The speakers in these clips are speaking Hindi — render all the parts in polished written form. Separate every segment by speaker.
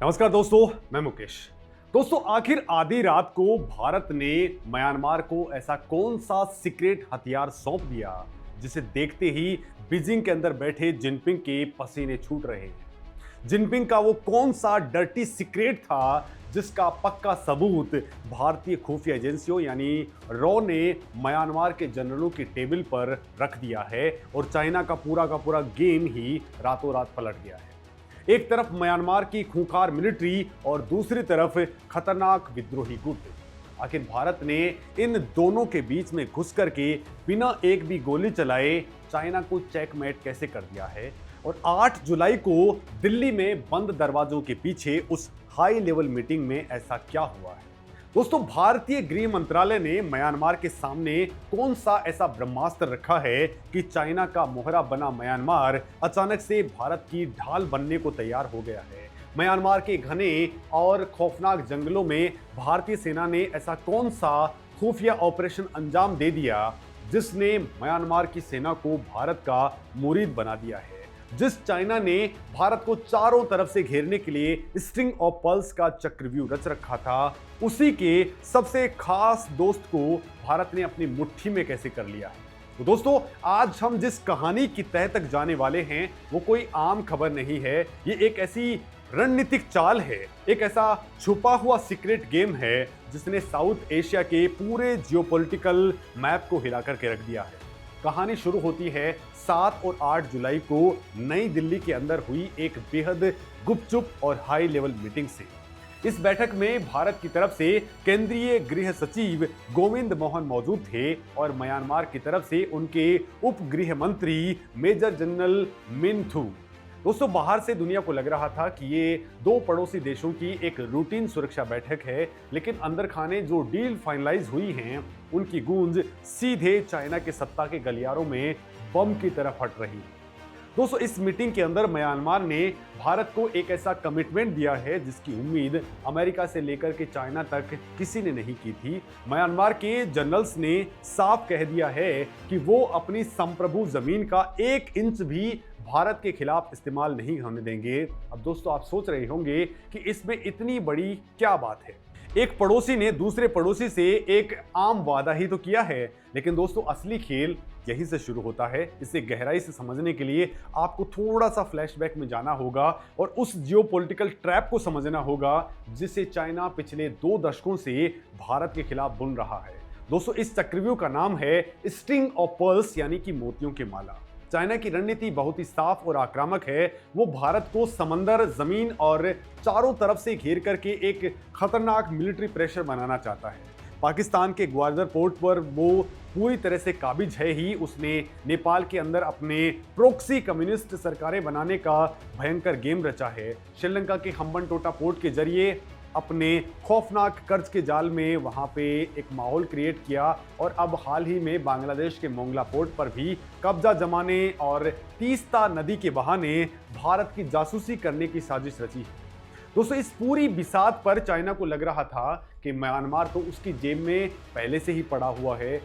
Speaker 1: नमस्कार दोस्तों, मैं मुकेश। दोस्तों, आखिर आधी रात को भारत ने म्यांमार को ऐसा कौन सा सीक्रेट हथियार सौंप दिया जिसे देखते ही बीजिंग के अंदर बैठे जिनपिंग के पसीने छूट रहे हैं। जिनपिंग का वो कौन सा डर्टी सीक्रेट था जिसका पक्का सबूत भारतीय खुफिया एजेंसियों यानी रॉ ने म्यांमार के जनरलों की टेबल पर रख दिया है और चाइना का पूरा गेम ही रातों रात पलट गया है। एक तरफ म्यांमार की खूंखार मिलिट्री और दूसरी तरफ खतरनाक विद्रोही गुट। आखिर भारत ने इन दोनों के बीच में घुस करके बिना एक भी गोली चलाए चाइना को चेकमेट कैसे कर दिया है और 8 जुलाई को दिल्ली में बंद दरवाजों के पीछे उस हाई लेवल मीटिंग में ऐसा क्या हुआ है। दोस्तों, भारतीय गृह मंत्रालय ने म्यांमार के सामने कौन सा ऐसा ब्रह्मास्त्र रखा है कि चाइना का मोहरा बना म्यांमार अचानक से भारत की ढाल बनने को तैयार हो गया है। म्यांमार के घने और खौफनाक जंगलों में भारतीय सेना ने ऐसा कौन सा खुफिया ऑपरेशन अंजाम दे दिया जिसने म्यांमार की सेना को भारत का मुरीद बना दिया है। जिस चाइना ने भारत को चारों तरफ से घेरने के लिए स्ट्रिंग ऑफ पर्ल्स का चक्रव्यूह रच रखा था, उसी के सबसे खास दोस्त को भारत ने अपनी मुट्ठी में कैसे कर लिया है। तो दोस्तों, आज हम जिस कहानी की तह तक जाने वाले हैं वो कोई आम खबर नहीं है। ये एक ऐसी रणनीतिक चाल है, एक ऐसा छुपा हुआ सीक्रेट गेम है जिसने साउथ एशिया के पूरे जियोपॉलिटिकल मैप को हिला करके रख दिया है। कहानी शुरू होती है 7 और 8 जुलाई को नई दिल्ली के अंदर हुई एक बेहद गुपचुप और हाई लेवल मीटिंग से। इस बैठक में भारत की तरफ से केंद्रीय गृह सचिव गोविंद मोहन मौजूद थे और म्यांमार की तरफ से उनके उप गृह मंत्री मेजर जनरल मिन थू। दोस्तों, बाहर से दुनिया को लग रहा था कि ये दो पड़ोसी देशों की एक रूटीन सुरक्षा बैठक है, लेकिन अंदर खाने जो डील फाइनलाइज हुई हैं उनकी गूंज सीधे चाइना के सत्ता के गलियारों में बम की तरह फट रही है। दोस्तों, इस मीटिंग के अंदर म्यांमार ने भारत को एक ऐसा कमिटमेंट दिया है जिसकी उम्मीद अमेरिका से लेकर के चाइना तक किसी ने नहीं की थी। म्यांमार के जनरल्स ने साफ कह दिया है कि वो अपनी संप्रभु जमीन का 1 इंच भी भारत के खिलाफ इस्तेमाल नहीं होने देंगे। अब दोस्तों, आप सोच रहे होंगे कि इसमें इतनी बड़ी क्या बात है। एक पड़ोसी ने दूसरे पड़ोसी से एक आम वादा ही तो किया है, लेकिन दोस्तों असली खेल यहीं से शुरू होता है। इसे गहराई से समझने के लिए आपको थोड़ा सा फ्लैशबैक में जाना होगा और उस जियोपॉलिटिकल ट्रैप को समझना होगा जिसे चाइना पिछले 2 दशकों से भारत के खिलाफ बुन रहा है। दोस्तों, इस चक्रव्यूह का नाम है स्ट्रिंग ऑफ पर्ल्स यानी कि मोतियों की माला। चाइना की रणनीति बहुत ही साफ और आक्रामक है। वो भारत को समंदर, जमीन और चारों तरफ से घेर करके एक खतरनाक मिलिट्री प्रेशर बनाना चाहता है। पाकिस्तान के ग्वालियर पोर्ट पर वो पूरी तरह से काबिज है ही। उसने नेपाल के अंदर अपने प्रोक्सी कम्युनिस्ट सरकारें बनाने का भयंकर गेम रचा है। श्रीलंका के हम्बनटोटा पोर्ट के जरिए अपने खौफनाक कर्ज के जाल में वहां पे एक माहौल क्रिएट किया और अब हाल ही में बांग्लादेश के मोंगला पोर्ट पर भी कब्जा जमाने और तीस्ता नदी के बहाने भारत की जासूसी करने की साजिश रची है। दोस्तों, इस पूरी बिसात पर चाइना को लग रहा था कि म्यांमार तो उसकी जेब में पहले से ही पड़ा हुआ है।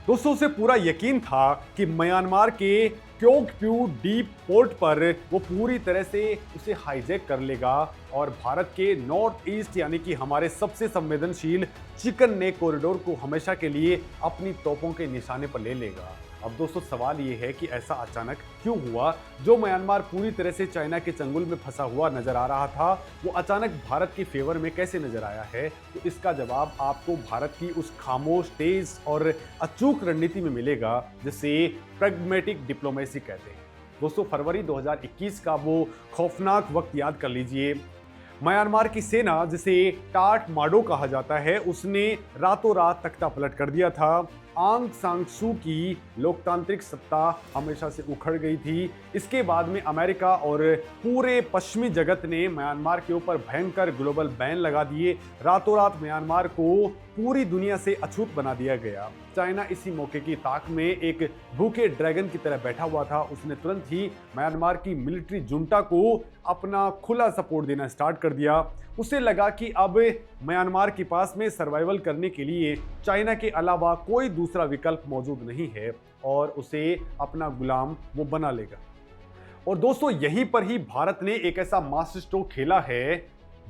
Speaker 1: दोस्तों, उसे पूरा यकीन था कि म्यांमार के क्योक प्यू डीप पोर्ट पर वो पूरी तरह से उसे हाईजैक कर लेगा और भारत के नॉर्थ ईस्ट यानी कि हमारे सबसे संवेदनशील चिकन नेक कॉरिडोर को हमेशा के लिए अपनी तोपों के निशाने पर ले लेगा। अब दोस्तों, सवाल ये है कि ऐसा अचानक क्यों हुआ। जो म्यांमार पूरी तरह से चाइना के चंगुल में फंसा हुआ नजर आ रहा था वो अचानक भारत के फेवर में कैसे नजर आया है। तो इसका जवाब आपको भारत की उस खामोश, तेज और अचूक रणनीति में मिलेगा जिसे प्रैग्मेटिक डिप्लोमेसी कहते हैं। दोस्तों, फरवरी 2021 का वो खौफनाक वक्त याद कर लीजिए। म्यांमार की सेना, जिसे टाट माडो कहा जाता है, उसने रातों रात तख्ता पलट कर दिया था। आंग सान सू की लोकतांत्रिक सत्ता हमेशा से उखड़ गई थी। इसके बाद में अमेरिका और पूरे पश्चिमी जगत ने म्यांमार के ऊपर भयंकर ग्लोबल बैन लगा दिए। रातों रात म्यांमार को पूरी दुनिया से अछूत बना दिया गया। चाइना इसी मौके की ताक में एक भूखे ड्रैगन की तरह बैठा हुआ था। उसने तुरंत ही म्यांमार की मिलिट्री जुंटा को अपना खुला सपोर्ट देना स्टार्ट कर दिया। उसे लगा कि अब म्यांमार के पास में सर्वाइवल करने के लिए चाइना के अलावा कोई दूसरा विकल्प मौजूद नहीं है और उसे अपना गुलाम वो बना लेगा। और दोस्तों, यहीं पर ही भारत ने एक ऐसा मास्टर स्ट्रोक खेला है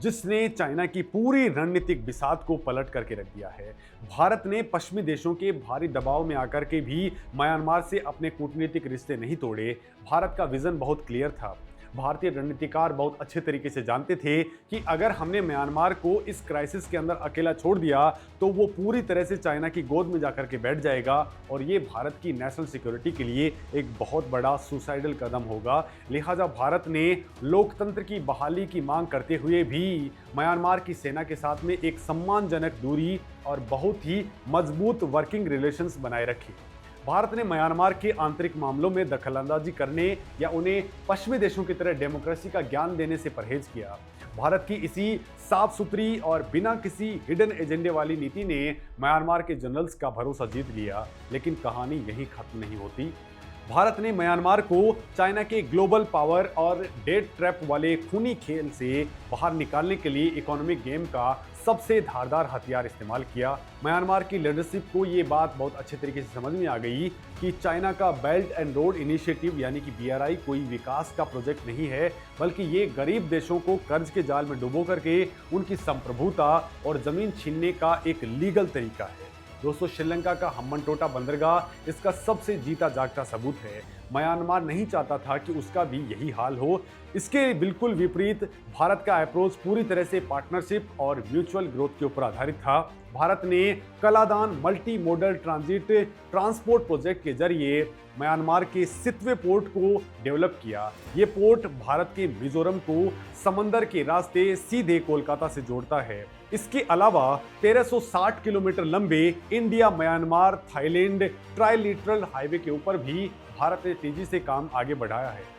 Speaker 1: जिसने चाइना की पूरी रणनीतिक बिसात को पलट करके रख दिया है। भारत ने पश्चिमी देशों के भारी दबाव में आकर के भी म्यांमार से अपने कूटनीतिक रिश्ते नहीं तोड़े। भारत का विजन बहुत क्लियर था। भारतीय रणनीतिकार बहुत अच्छे तरीके से जानते थे कि अगर हमने म्यांमार को इस क्राइसिस के अंदर अकेला छोड़ दिया तो वो पूरी तरह से चाइना की गोद में जाकर के बैठ जाएगा और ये भारत की नेशनल सिक्योरिटी के लिए एक बहुत बड़ा सुसाइडल कदम होगा। लिहाजा भारत ने लोकतंत्र की बहाली की मांग करते हुए भी म्यांमार की सेना के साथ में एक सम्मानजनक दूरी और बहुत ही मजबूत वर्किंग रिलेशंस बनाए रखे। भारत ने म्यांमार के आंतरिक मामलों में दखलंदाजी करने या उन्हें पश्चिमी देशों की तरह डेमोक्रेसी का ज्ञान देने से परहेज किया। भारत की इसी साफ सुथरी और बिना किसी हिडन एजेंडे वाली नीति ने म्यांमार के जनरल्स का भरोसा जीत लिया। लेकिन कहानी यहीं खत्म नहीं होती। भारत ने म्यांमार को चाइना के ग्लोबल पावर और डेट ट्रैप वाले खूनी खेल से बाहर निकालने के लिए इकोनॉमिक गेम का सबसे धारदार हथियार इस्तेमाल किया। म्यांमार की लीडरशिप को ये बात बहुत अच्छे तरीके से समझ में आ गई कि चाइना का बेल्ट एंड रोड इनिशिएटिव यानी कि BRI कोई विकास का प्रोजेक्ट नहीं है, बल्कि ये गरीब देशों को कर्ज के जाल में डुबो करके उनकी संप्रभुता और जमीन छीनने का एक लीगल तरीका है। दोस्तों, श्रीलंका का हम्बनटोटा बंदरगाह इसका सबसे जीता जागता सबूत है। म्यांमार नहीं चाहता था कि उसका भी यही हाल हो। इसके बिल्कुल विपरीत भारत का अप्रोच पूरी तरह से पार्टनरशिप और म्यूचुअल ग्रोथ के ऊपर आधारित था। भारत ने Kaladan multi modal transit transport project के जरिए म्यांमार के सितवे पोर्ट को डेवलप किया। ये पोर्ट भारत के मिजोरम को समंदर के रास्ते सीधे कोलकाता से जोड़ता है। इसके अलावा 1360 किलोमीटर लंबे इंडिया म्यांमार थाईलैंड ट्राइलिटरल हाईवे के ऊपर भी भारत ने तेजी से काम आगे बढ़ाया है।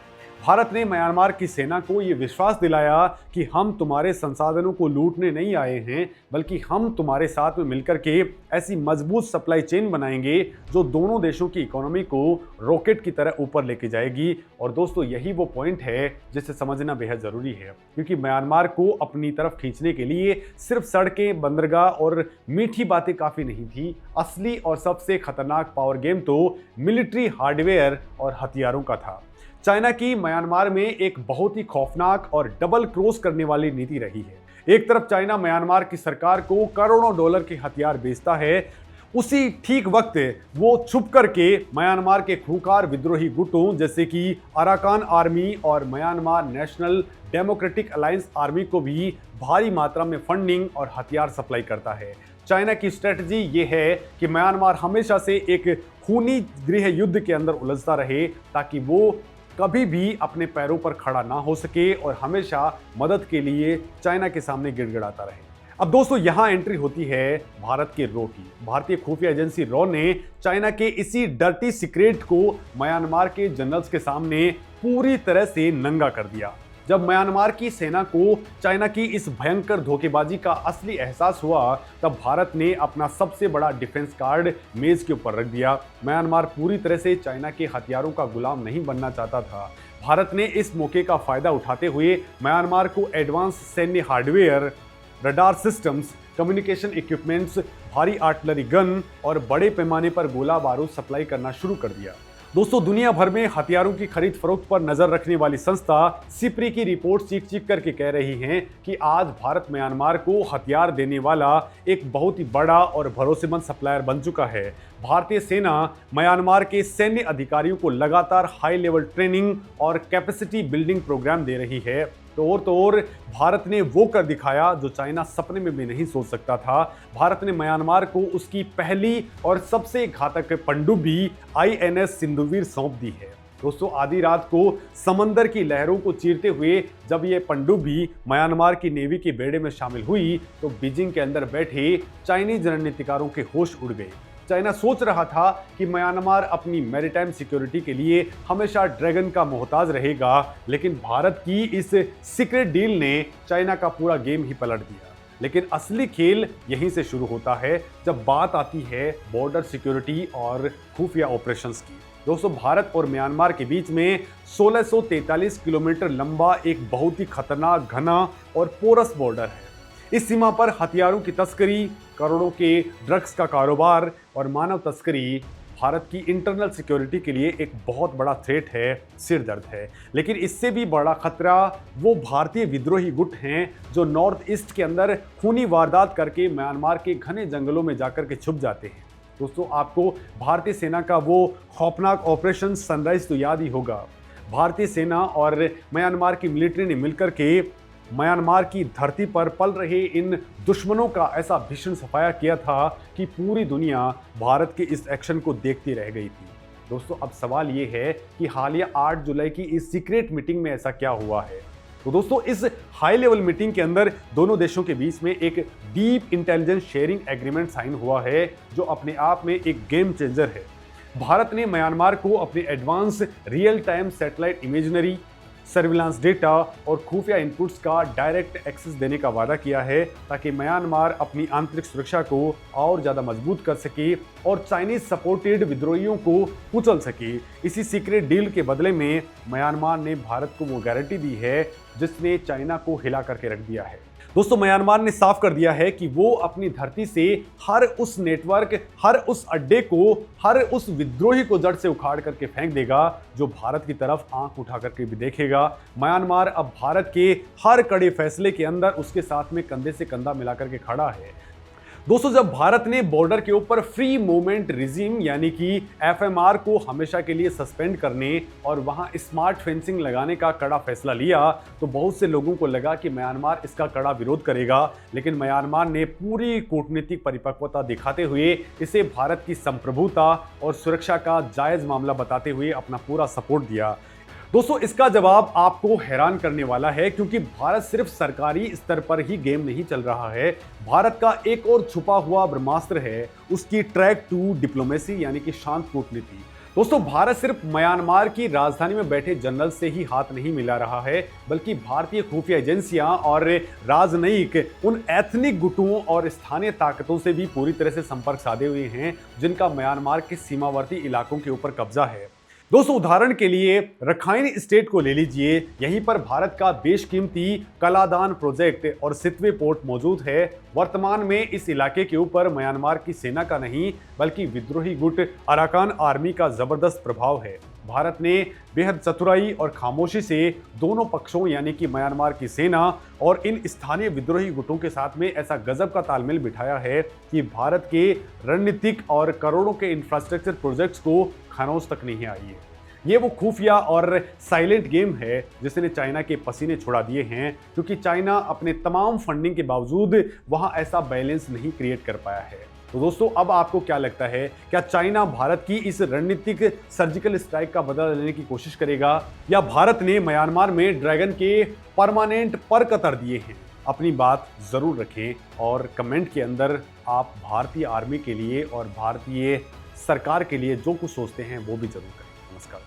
Speaker 1: भारत ने म्यांमार की सेना को ये विश्वास दिलाया कि हम तुम्हारे संसाधनों को लूटने नहीं आए हैं, बल्कि हम तुम्हारे साथ में मिलकर के ऐसी मजबूत सप्लाई चेन बनाएंगे जो दोनों देशों की इकोनॉमी को रॉकेट की तरह ऊपर लेके जाएगी। और दोस्तों, यही वो पॉइंट है जिसे समझना बेहद ज़रूरी है, क्योंकि म्यांमार को अपनी तरफ खींचने के लिए सिर्फ सड़कें, बंदरगाह और मीठी बातें काफ़ी नहीं थी। असली और सबसे खतरनाक पावर गेम तो मिलिट्री हार्डवेयर और हथियारों का था। चाइना की म्यांमार में एक बहुत ही खौफनाक और डबल क्रॉस करने वाली नीति रही है। एक तरफ चाइना म्यांमार की सरकार को करोड़ों डॉलर के हथियार बेचता है, उसी ठीक वक्त वो छुप करके म्यांमार के खूंखार विद्रोही गुटों जैसे कि अराकान आर्मी और Myanmar national democratic alliance army को भी भारी मात्रा में फंडिंग और हथियार सप्लाई करता है। चाइना की स्ट्रेटजी ये है कि म्यांमार हमेशा से एक खूनी गृह युद्ध के अंदर उलझता रहे, ताकि वो कभी भी अपने पैरों पर खड़ा ना हो सके और हमेशा मदद के लिए चाइना के सामने गिड़गिड़ाता रहे। अब दोस्तों, यहाँ एंट्री होती है भारत के रॉ की। भारतीय खुफिया एजेंसी रॉ ने चाइना के इसी डर्टी सीक्रेट को म्यांमार के जनरल्स के सामने पूरी तरह से नंगा कर दिया। जब म्यांमार की सेना को चाइना की इस भयंकर धोखेबाजी का असली एहसास हुआ, तब भारत ने अपना सबसे बड़ा डिफेंस कार्ड मेज के ऊपर रख दिया। म्यांमार पूरी तरह से चाइना के हथियारों का गुलाम नहीं बनना चाहता था। भारत ने इस मौके का फायदा उठाते हुए म्यांमार को एडवांस सैन्य hardware, radar systems, communication equipments, भारी आर्टिलरी गन और बड़े पैमाने पर गोला बारूद सप्लाई करना शुरू कर दिया। दोस्तों, दुनिया भर में हथियारों की खरीद फरोख्त पर नजर रखने वाली संस्था सिप्री की रिपोर्ट चीख चीख करके कह रही हैं कि आज भारत म्यांमार को हथियार देने वाला एक बहुत ही बड़ा और भरोसेमंद सप्लायर बन चुका है। भारतीय सेना म्यांमार के सैन्य अधिकारियों को लगातार हाई लेवल ट्रेनिंग और कैपेसिटी बिल्डिंग प्रोग्राम दे रही है। तो और भारत ने वो कर दिखाया जो चाइना सपने में भी नहीं सोच सकता था। भारत ने म्यांमार को उसकी पहली और सबसे घातक पनडुब्बी INS सिंधुवीर सौंप दी है। दोस्तों, आधी रात को समंदर की लहरों को चीरते हुए जब ये पनडुब्बी म्यांमार की नेवी के बेड़े में शामिल हुई तो बीजिंग के अंदर बैठे चाइनीज रणनीतिकारों के होश उड़ गए। चाइना सोच रहा था कि म्यांमार अपनी मैरीटाइम सिक्योरिटी के लिए हमेशा ड्रैगन का मोहताज रहेगा, लेकिन भारत की इस सीक्रेट डील ने चाइना का पूरा गेम ही पलट दिया। लेकिन असली खेल यहीं से शुरू होता है जब बात आती है बॉर्डर सिक्योरिटी और खुफिया ऑपरेशंस की। दोस्तों, भारत और म्यांमार के बीच में 1643 किलोमीटर लंबा एक बहुत ही खतरनाक, घना और पोरस बॉर्डर है। इस सीमा पर हथियारों की तस्करी, करोड़ों के ड्रग्स का कारोबार और मानव तस्करी भारत की इंटरनल सिक्योरिटी के लिए एक बहुत बड़ा थ्रेट है, सिर दर्द है। लेकिन इससे भी बड़ा खतरा वो भारतीय विद्रोही गुट हैं जो नॉर्थ ईस्ट के अंदर खूनी वारदात करके म्यांमार के घने जंगलों में जाकर के छुप जाते हैं। दोस्तों, आपको भारतीय सेना का वो खौफनाक ऑपरेशन सनराइज तो याद ही होगा। भारतीय सेना और म्यांमार की मिलिट्री ने मिलकर के म्यांमार की धरती पर पल रहे इन दुश्मनों का ऐसा भीषण सफाया किया था कि पूरी दुनिया भारत के इस एक्शन को देखती रह गई थी। दोस्तों, अब सवाल ये है कि हालिया 8 जुलाई की इस सीक्रेट मीटिंग में ऐसा क्या हुआ है। तो दोस्तों, इस हाई लेवल मीटिंग के अंदर दोनों देशों के बीच में एक deep intelligence sharing agreement sign हुआ है जो अपने आप में एक गेम चेंजर है। भारत ने म्यांमार को अपने advance real time satellite imaginary, surveillance data और खुफिया इनपुट्स का डायरेक्ट एक्सेस देने का वादा किया है ताकि म्यांमार अपनी आंतरिक सुरक्षा को और ज़्यादा मजबूत कर सके और चाइनीज सपोर्टेड विद्रोहियों को कुचल सके। इसी सीक्रेट डील के बदले में म्यांमार ने भारत को वो गारंटी दी है जिसने चाइना को हिला करके रख दिया है। दोस्तों, म्यांमार ने साफ कर दिया है कि वो अपनी धरती से हर उस नेटवर्क, हर उस अड्डे को, हर उस विद्रोही को जड़ से उखाड़ करके फेंक देगा जो भारत की तरफ आंख उठा करके भी देखेगा। म्यांमार अब भारत के हर कड़े फैसले के अंदर उसके साथ में कंधे से कंधा मिला करके खड़ा है। दोस्तों, जब भारत ने बॉर्डर के ऊपर फ्री मूवमेंट रिजीम यानी कि एफएमआर को हमेशा के लिए सस्पेंड करने और वहां स्मार्ट फेंसिंग लगाने का कड़ा फैसला लिया तो बहुत से लोगों को लगा कि म्यांमार इसका कड़ा विरोध करेगा। लेकिन म्यांमार ने पूरी कूटनीतिक परिपक्वता दिखाते हुए इसे भारत की संप्रभुता और सुरक्षा का जायज मामला बताते हुए अपना पूरा सपोर्ट दिया। दोस्तों, इसका जवाब आपको हैरान करने वाला है क्योंकि भारत सिर्फ सरकारी स्तर पर ही गेम नहीं चल रहा है। भारत का एक और छुपा हुआ ब्रह्मास्त्र है, उसकी ट्रैक टू डिप्लोमेसी यानी कि शांत कूटनीति। दोस्तों, भारत सिर्फ म्यांमार की राजधानी में बैठे जनरल से ही हाथ नहीं मिला रहा है बल्कि भारतीय खुफिया एजेंसियां और राजनयिक उन एथनिक गुटों और स्थानीय ताकतों से भी पूरी तरह से संपर्क साधे हुए हैं जिनका म्यांमार के सीमावर्ती इलाकों के ऊपर कब्जा है। दोस्तों, उदाहरण के लिए रखाइन स्टेट को ले लीजिए। यहीं पर भारत का बेशकीमती कलादान प्रोजेक्ट और सितवे पोर्ट मौजूद है। वर्तमान में इस इलाके के ऊपर म्यांमार की सेना का नहीं बल्कि विद्रोही गुट अराकान आर्मी का जबरदस्त प्रभाव है। भारत ने बेहद चतुराई और खामोशी से दोनों पक्षों यानी कि म्यांमार की सेना और इन स्थानीय विद्रोही गुटों के साथ में ऐसा गजब का तालमेल बिठाया है कि भारत के रणनीतिक और करोड़ों के इंफ्रास्ट्रक्चर प्रोजेक्ट्स को खरोंच तक नहीं आई है। ये वो खुफिया और साइलेंट गेम है जिसने चाइना के पसीने छुड़ा दिए हैं क्योंकि चाइना अपने तमाम फंडिंग के बावजूद वहां ऐसा बैलेंस नहीं क्रिएट कर पाया है। तो दोस्तों, अब आपको क्या लगता है, क्या चाइना भारत की इस रणनीतिक सर्जिकल स्ट्राइक का बदला लेने की कोशिश करेगा या भारत ने म्यांमार में ड्रैगन के परमानेंट पर कतर दिए हैं? अपनी बात जरूर रखें और कमेंट के अंदर आप भारतीय आर्मी के लिए और भारतीय सरकार के लिए जो कुछ सोचते हैं वो भी जरूर करें। नमस्कार।